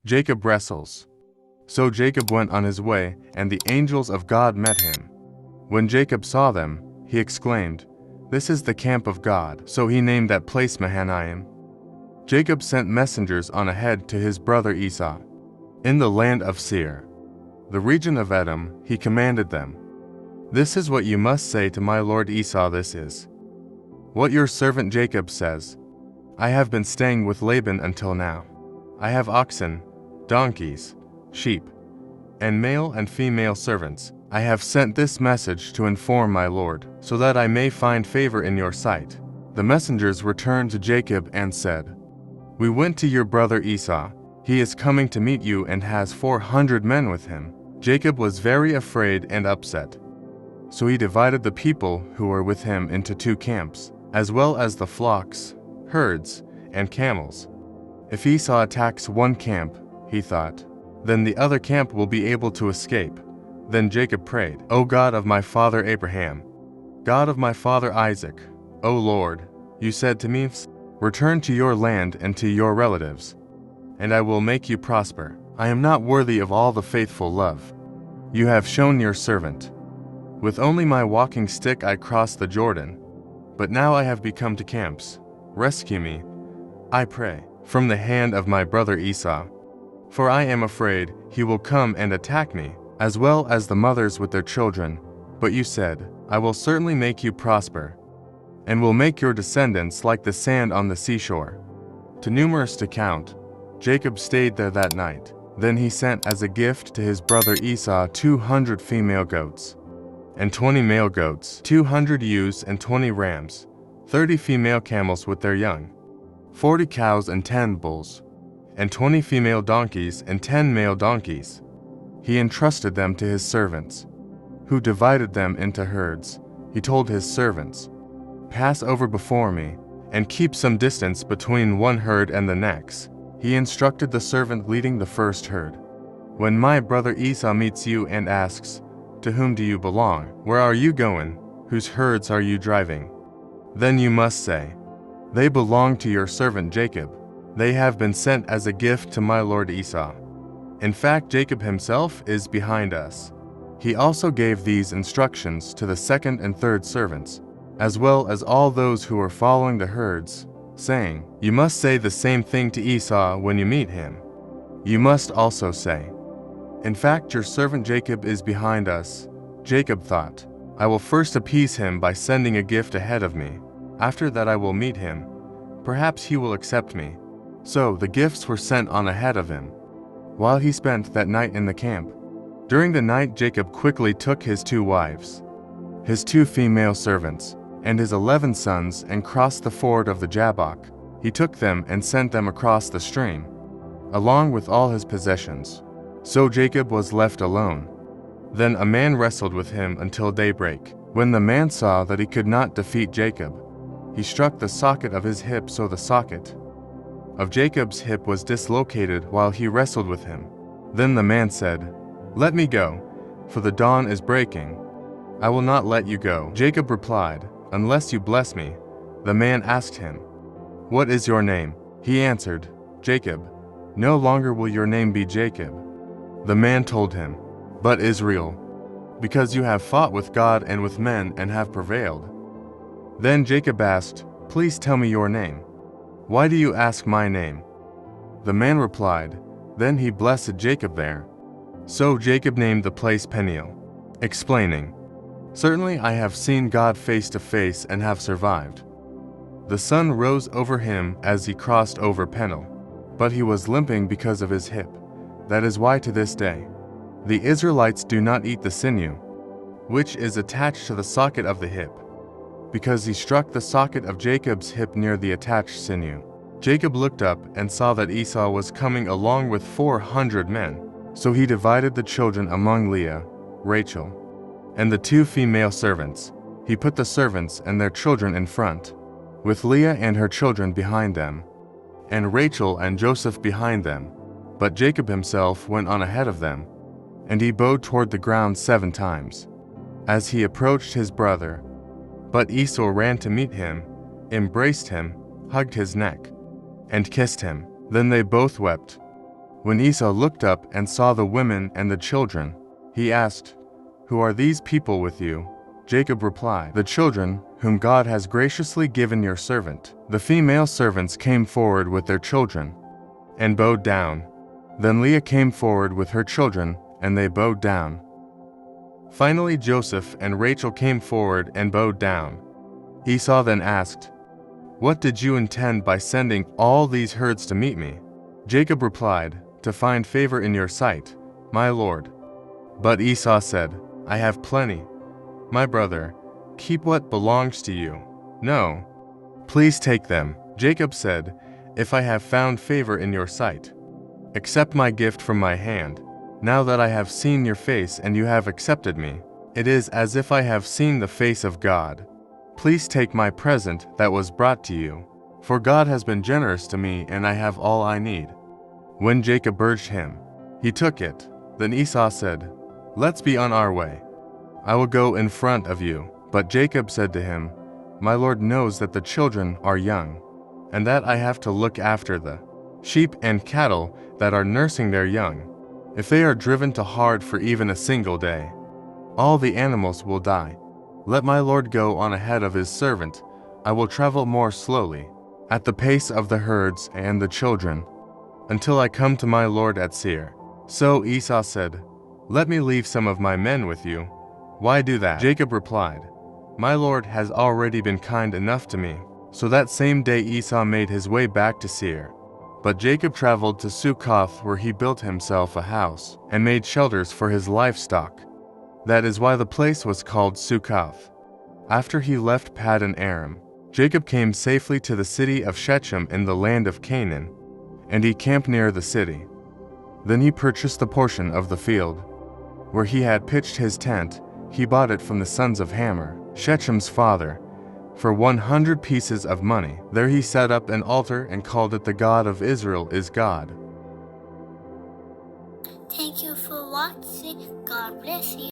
Jacob wrestles. So Jacob went on his way, and the angels of God met him. When Jacob saw them, he exclaimed, "This is the camp of God." So he named that place Mahanaim. Jacob sent messengers on ahead to his brother Esau. In the land of Seir, the region of Edom, he commanded them, "This is what you must say to my lord Esau. This is what your servant Jacob says. I have been staying with Laban until now. I have oxen, donkeys, sheep, and male and female servants. I have sent this message to inform my lord, so that I may find favor in your sight." The messengers returned to Jacob and said, "We went to your brother Esau. He is coming to meet you and has 400 men with him." Jacob was very afraid and upset. So he divided the people who were with him into 2 camps, as well as the flocks, herds, and camels. If Esau attacks one camp, he thought, then the other camp will be able to escape. Then Jacob prayed, "O God of my father Abraham, God of my father Isaac, O Lord, you said to me, 'Return to your land and to your relatives, and I will make you prosper.' I am not worthy of all the faithful love you have shown your servant. With only my walking stick I crossed the Jordan, but now I have become to camps. Rescue me, I pray, from the hand of my brother Esau, for I am afraid he will come and attack me, as well as the mothers with their children. But you said, 'I will certainly make you prosper, and will make your descendants like the sand on the seashore, too numerous to count.'" Jacob stayed there that night. Then he sent as a gift to his brother Esau 200 female goats, and 20 male goats, 200 ewes and 20 rams, 30 female camels with their young, 40 cows and 10 bulls, and 20 female donkeys and 10 male donkeys. He entrusted them to his servants, who divided them into herds. He told his servants, "Pass over before me, and keep some distance between one herd and the next." He instructed the servant leading the first herd, "When my brother Esau meets you and asks, 'To whom do you belong? Where are you going? Whose herds are you driving?' Then you must say, 'They belong to your servant Jacob. They have been sent as a gift to my lord Esau. In fact, Jacob himself is behind us.'" He also gave these instructions to the second and third servants, as well as all those who were following the herds, saying, "You must say the same thing to Esau when you meet him. You must also say, 'In fact, your servant Jacob is behind us.'" Jacob thought, "I will first appease him by sending a gift ahead of me. After that I will meet him. Perhaps he will accept me." So the gifts were sent on ahead of him, while he spent that night in the camp. During the night Jacob quickly took his 2 wives, his 2 female servants, and his 11 sons and crossed the ford of the Jabbok. He took them and sent them across the stream, along with all his possessions. So Jacob was left alone. Then a man wrestled with him until daybreak. When the man saw that he could not defeat Jacob, he struck the socket of his hip, so the socket of Jacob's hip was dislocated while he wrestled with him. Then the man said, "Let me go, for the dawn is breaking." "I will not let you go," Jacob replied, "unless you bless me." The man asked him, "What is your name?" He answered, "Jacob." "No longer will your name be Jacob," the man told him, "but Israel, because you have fought with God and with men and have prevailed." Then Jacob asked, "Please tell me your name. Why do you ask my name?" The man replied. Then he blessed Jacob there. So Jacob named the place Peniel, explaining, "Certainly I have seen God face to face and have survived." The sun rose over him as he crossed over Peniel, but he was limping because of his hip. That is why to this day, the Israelites do not eat the sinew, which is attached to the socket of the hip, because he struck the socket of Jacob's hip near the attached sinew. Jacob looked up and saw that Esau was coming along with 400 men. So he divided the children among Leah, Rachel, and the 2 female servants. He put the servants and their children in front, with Leah and her children behind them, and Rachel and Joseph behind them. But Jacob himself went on ahead of them, and he bowed toward the ground 7 times, as he approached his brother. But Esau ran to meet him, embraced him, hugged his neck, and kissed him. Then they both wept. When Esau looked up and saw the women and the children, he asked, "Who are these people with you?" Jacob replied, "The children, whom God has graciously given your servant." The female servants came forward with their children, and bowed down. Then Leah came forward with her children, and they bowed down. Finally Joseph and Rachel came forward and bowed down. Esau then asked, "What did you intend by sending all these herds to meet me?" Jacob replied, "To find favor in your sight, my lord." But Esau said, "I have plenty. My brother, keep what belongs to you. No, please take them." Jacob said, "If I have found favor in your sight, accept my gift from my hand. Now that I have seen your face and you have accepted me, it is as if I have seen the face of God. Please take my present that was brought to you, for God has been generous to me and I have all I need." When Jacob urged him, he took it. Then Esau said, "Let's be on our way. I will go in front of you." But Jacob said to him, "My lord knows that the children are young, and that I have to look after the sheep and cattle that are nursing their young. If they are driven to hard for even a single day, all the animals will die. Let my lord go on ahead of his servant. I will travel more slowly, at the pace of the herds and the children, until I come to my lord at Seir." So Esau said, "Let me leave some of my men with you." "Why do that?" Jacob replied, "My lord has already been kind enough to me." So that same day Esau made his way back to Seir. But Jacob traveled to Succoth, where he built himself a house and made shelters for his livestock. That is why the place was called Succoth. After he left Paddan Aram, Jacob came safely to the city of Shechem in the land of Canaan, and he camped near the city. Then he purchased the portion of the field where he had pitched his tent. He bought it from the sons of Hamor, Shechem's father, for 100 pieces of money. There he set up an altar and called it "The God of Israel is God." Thank you for watching. God bless you.